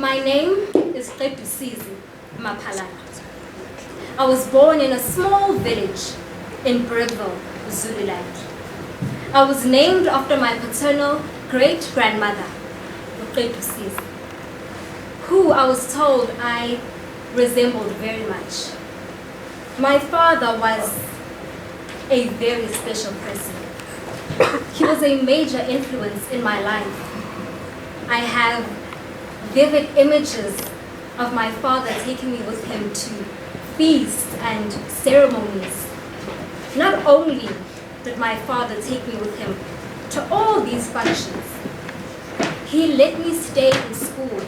My name is Qedusizi, Maphalala. I was born in a small village in Bergville, Zululand. I was named after my paternal great-grandmother, Qedusizi, who I was told I resembled very much. My father was a very special person. He was a major influence in my life. I have vivid images of my father taking me with him to feasts and ceremonies. Not only did my father take me with him to all these functions, he let me stay in school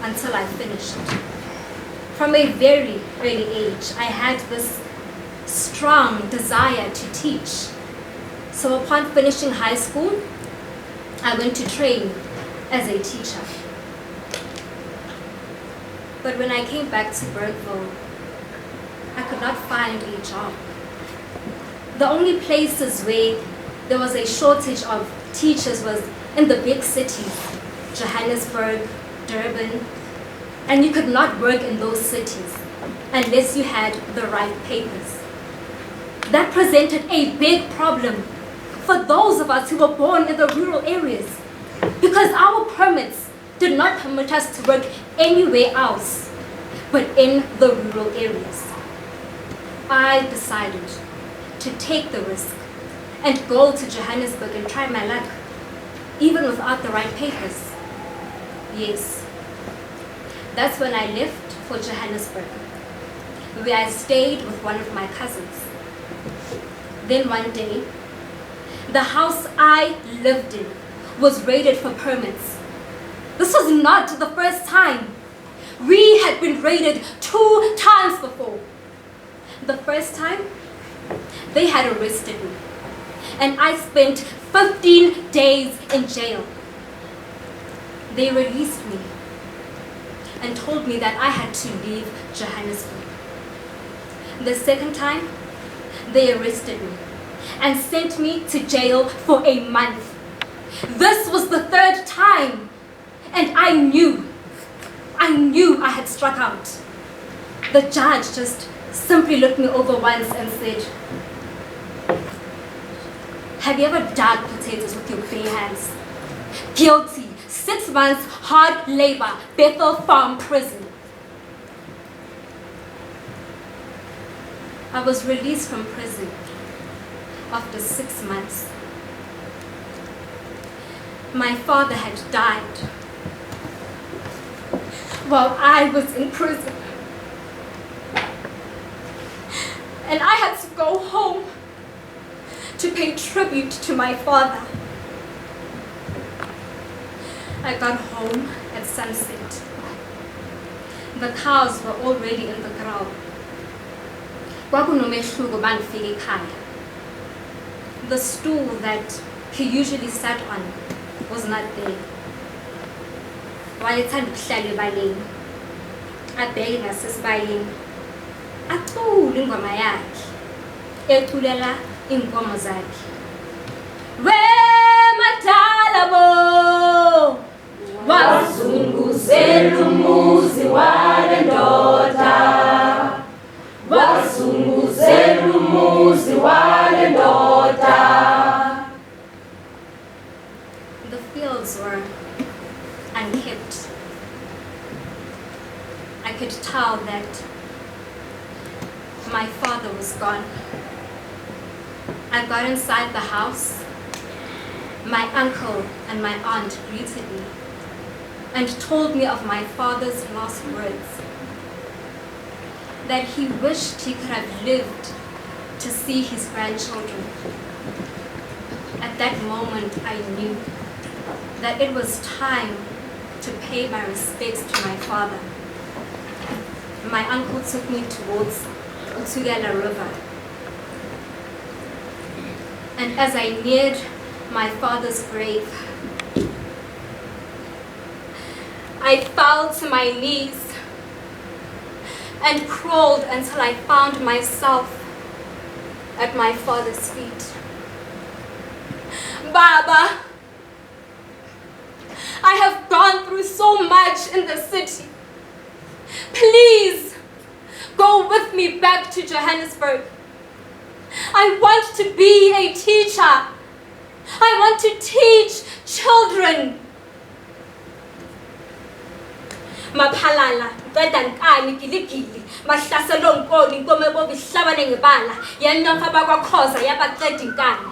until I finished. From a very early age, I had this strong desire to teach. So upon finishing high school, I went to train as a teacher. But when I came back to Bergville, I could not find a job. The only places where there was a shortage of teachers was in the big cities, Johannesburg, Durban, and you could not work in those cities unless you had the right papers. That presented a big problem for those of us who were born in the rural areas, because our permits did not permit us to work anywhere else but in the rural areas. I decided to take the risk and go to Johannesburg and try my luck, even without the right papers. Yes, that's when I left for Johannesburg, where I stayed with one of my cousins. Then one day, the house I lived in was raided for permits. This was not the first time. We had been raided 2 times before. The first time, they had arrested me, and I spent 15 days in jail. They released me and told me that I had to leave Johannesburg. The second time, they arrested me and sent me to jail for a month. This was the 3rd time, and I knew I had struck out. The judge just simply looked me over once and said, "Have you ever dug potatoes with your bare hands? Guilty, 6 months hard labor, Bethel Farm prison." I was released from prison after 6 months. My father had died while I was in prison, and I had to go home to pay tribute to my father. I got home at sunset. The cows were already in the kraal. The stool that he usually sat on was not there. Wayethanda ukuhlala ebaleni, abheke ngasesibayeni, acule ingoma yakhe, eculela inkomo zakhe. Wemadala bo, wazunguzela umuzi wale ndoda, wazunguzela umuzi wale ndoda. The fields were unkept. I could tell that my father was gone. I got inside the house. My uncle and my aunt greeted me and told me of my father's last words, that he wished he could have lived to see his grandchildren. At that moment, I knew that it was time to pay my respects to my father. My uncle took me towards Utugela River. And as I neared my father's grave, I fell to my knees and crawled until I found myself at my father's feet. "Baba, I have gone through so so much in the city. Please, go with me back to Johannesburg. I want to be a teacher. I want to teach children. Maphalala, bedankani giligili, mahlaselo nkolo inkomo ebobihlabane ngebala, yanokho abakwaXhosa yabaqeda inkani.